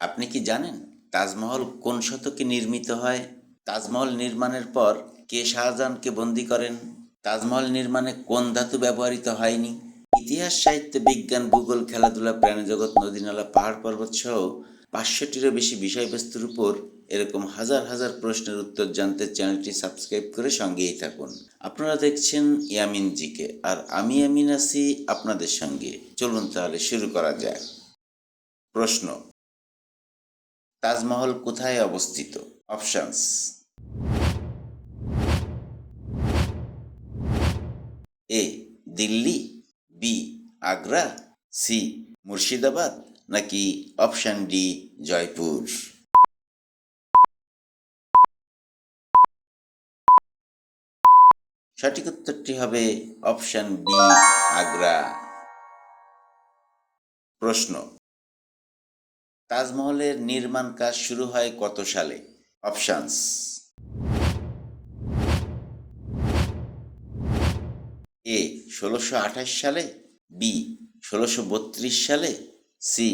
আপনি কি জানেন তাজমহল কোন শতকে নির্মিত হয়? তাজমহল নির্মাণের পর কে শাহজাহানকে বন্দী করেন? তাজমহল নির্মাণে কোন ধাতু ব্যবহৃত হয়নি? ইতিহাস, সাহিত্য, বিজ্ঞান, ভূগোল, খেলাধুলা, প্রাণীজগৎ, নদী-নালা, পাহাড়-পর্বত সহ ৫০০টিরও বেশি বিষয়বস্তুর উপর এরকম হাজার হাজার প্রশ্নের উত্তর জানতে চ্যানেলটি সাবস্ক্রাইব করে সঙ্গেই থাকুন। আপনারা দেখছেন ইয়ামিন জিকে, আর আমি ইয়ামিন আছি আপনাদের সঙ্গে। চলুন তাহলে শুরু করা যাক। প্রশ্ন: তাজমহল কোথায় অবস্থিত? অপশনস: এ দিল্লি, বি আগ্রা, সি মুর্শিদাবাদ, নাকি অপশন ডি জয়পুর? সঠিক উত্তরটি হবে অপশন বি আগ্রা। প্রশ্ন: তাজমহলের নির্মাণ কাজ শুরু হয় কত সালে? অপশনস: এ ১৬২৮ সালে, বি ১৬৩২ সালে, সি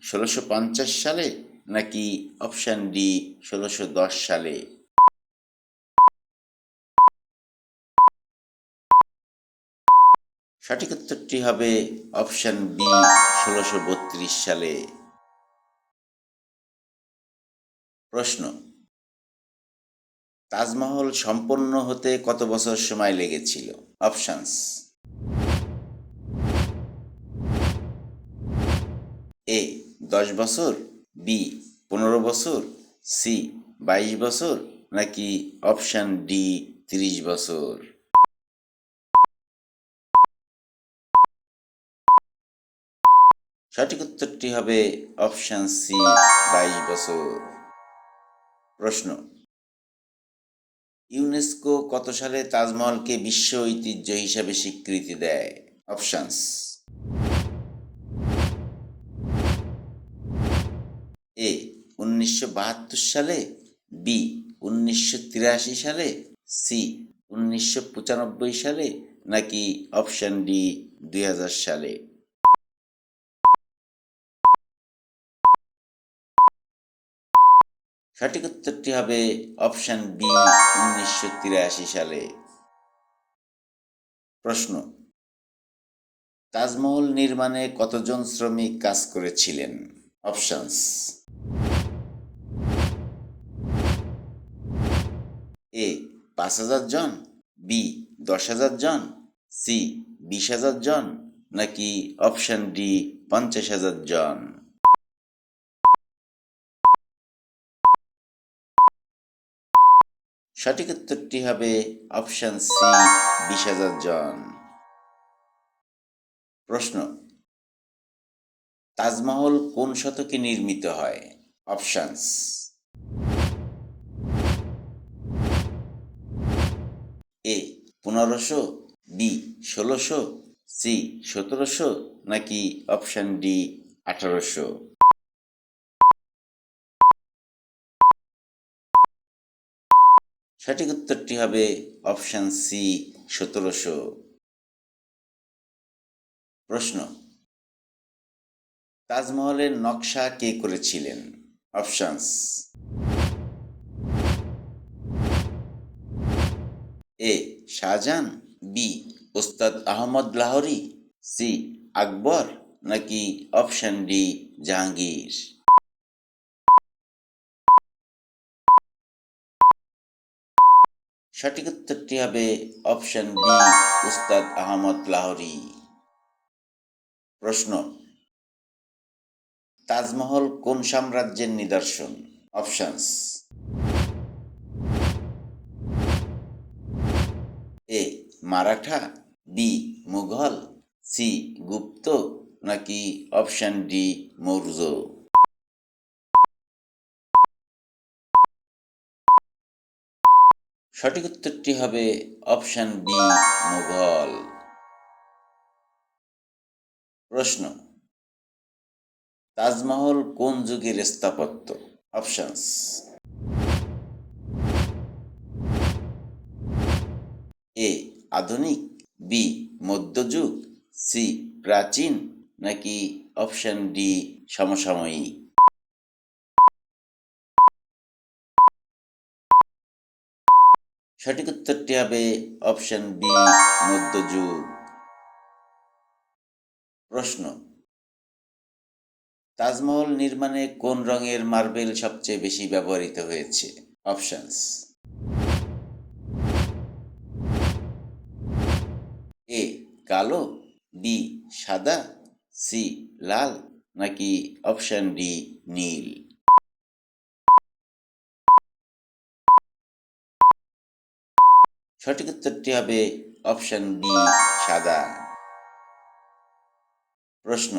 ১৬৫০ সালে, নাকি অপশন ডি ১৬১০ সালে? সঠিক উত্তরটি হবে অপশন বি ১৬৩২ সালে। প্রশ্ন: তাজমহল সম্পন্ন হতে কত বছর সময় লেগেছিল? অপশনস: এ ১০ বছর, বি ১৫ বছর, সি ২২ বছর, নাকি অপশন ডি ৩০ বছর? সঠিক উত্তরটি হবে অপশন সি ২২ বছর। প্রশ্ন: ইউনেস্কো কত সালে তাজমহলকে বিশ্ব ঐতিহ্য হিসাবে স্বীকৃতি দেয়? অপশনস: এ ১৯৭২ সালে, বি ১৯৮৩ সালে, সি ১৯৯৫ সালে, নাকি অপশন ডি ২০০০ সালে? সঠিক উত্তরটি হবে অপশন বি ১৯৮৩ সালে। প্রশ্ন: তাজমহল নির্মাণে কতজন শ্রমিক কাজ করেছিলেন? অপশনস: এ ৫,০০০ জন, বি ১০,০০০ জন, সি ২০,০০০ জন, নাকি অপশন ডি ৫০,০০০ জন? সঠিক উত্তরটি হবে অপশন সি ২০,০০০ জন। প্রশ্ন: তাজমহল কোন শতকে নির্মিত হয়? অপশনস: এ ১৫০০, বি ১৬০০, সি ১৭০০, নাকি অপশন ডি ১৮০০? সঠিক উত্তরটি হবে অপশন সি ১৭০০। প্রশ্ন: তাজমহলের নকশা কে করেছিলেন? অপশনস: এ শাহজাহান, বি ওস্তাদ আহমদ লাহোরী, সি আকবর, নাকি অপশন ডি জাহাঙ্গীর? সঠিক উত্তরটি হবে অপশন বি ওস্তাদ আহমদ লাহোরী। প্রশ্ন: তাজমহল কোন সাম্রাজ্যের নিদর্শন? অপশনস: এ মারাঠা, বি মুঘল, সি গুপ্ত, নাকি অপশন ডি মৌর্য? সঠিক উত্তরটি হবে অপশন বি মুঘল। প্রশ্ন: তাজমহল কোন যুগের স্থাপত্য? অপশনস: এ আধুনিক, বি মধ্যযুগ, সি প্রাচীন, নাকি অপশন ডি সমসাময়িক? সঠিক উত্তরটি হবে অপশন বি, মধ্যযুগ। প্রশ্ন, তাজমহল নির্মাণে কোন রঙের মার্বেল সবচেয়ে বেশি ব্যবহৃত হয়েছে? অপশনস: এ কালো, বি সাদা, সি লাল, নাকি অপশন ডি নীল? সঠিক উত্তরটি হবে অপশন বি, সাদা। প্রশ্ন,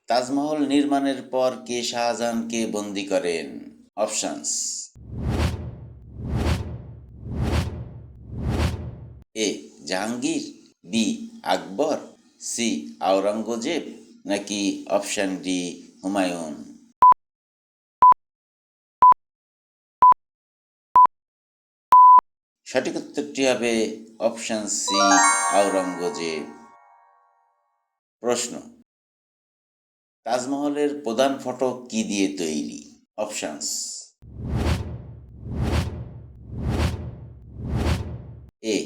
তাজমহল নির্মাণের পর কে শাহজাহানকে বন্দী করেন? অপশনস: এ জাহাঙ্গীর, বি আকবর, সি আওরঙ্গজেব, নাকি অপশন ডি হুমায়ুন? সঠিক উত্তরটি হবে অপশন সি, আওরঙ্গজেব। প্রশ্ন, তাজমহলের প্রধান ফটক কি দিয়ে তৈরি? অপশনস: এ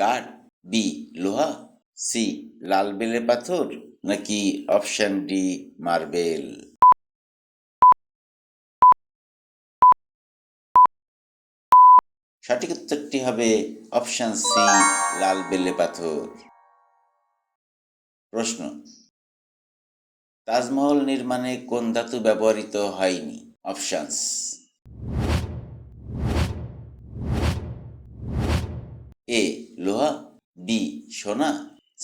কাঠ, বি লোহা, সি লাল বেলে পাথর, নাকি অপশন ডি মার্বেল? সঠিক উত্তরটি হবে অপশন সি, লাল বেলে পাথর। প্রশ্ন, তাজমহল নির্মাণে কোন ধাতু ব্যবহৃত হয়নি? অপশনস: এ লোহা, বি সোনা,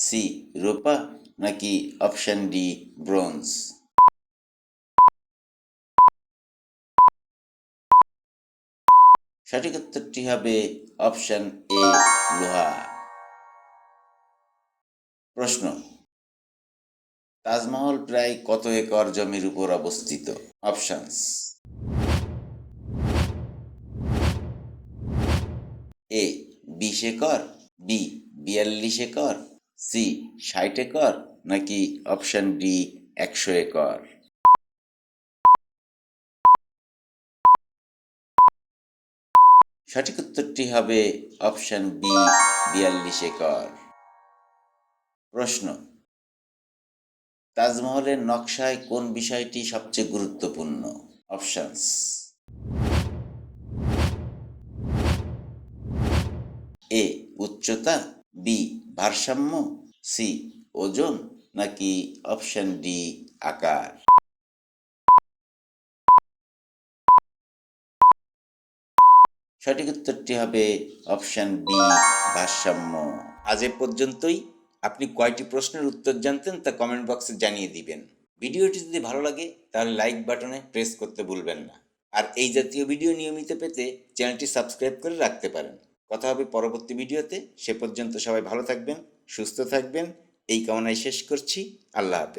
সি রূপা, নাকি অপশন ডি ব্রোঞ্জ? সঠিক উত্তরটি হবে অপশন এ লোহা। প্রশ্ন, তাজমহল প্রায় কত একর জমির উপর অবস্থিত? Options: A 20 acre, B 42 acre, C 60 acre, নাকি অপশন ডি 100 একর? সঠিক উত্তরটি হবে অপশন বি, 42 একর। প্রশ্ন, তাজমহলের নকশায় কোন বিষয়টি সবচেয়ে গুরুত্বপূর্ণ? অপশনস: এ উচ্চতা, বি ভারসাম্য, সি ওজন, নাকি অপশন ডি আকার? সঠিক উত্তরটি হবে অপশন বি, ভারসাম্য। আজ এ পর্যন্তই। আপনি কয়টি প্রশ্নের উত্তর জানতেন তা কমেন্ট বক্সে জানিয়ে দিবেন। ভিডিওটি যদি ভালো লাগে তাহলে লাইক বাটনে প্রেস করতে ভুলবেন না। আর এই জাতীয় ভিডিও নিয়মিত পেতে চ্যানেলটি সাবস্ক্রাইব করে রাখতে পারেন। কথা হবে পরবর্তী ভিডিওতে। সে পর্যন্ত সবাই ভালো থাকবেন, সুস্থ থাকবেন, এই কামনায় শেষ করছি। আল্লাহ হাফেজ।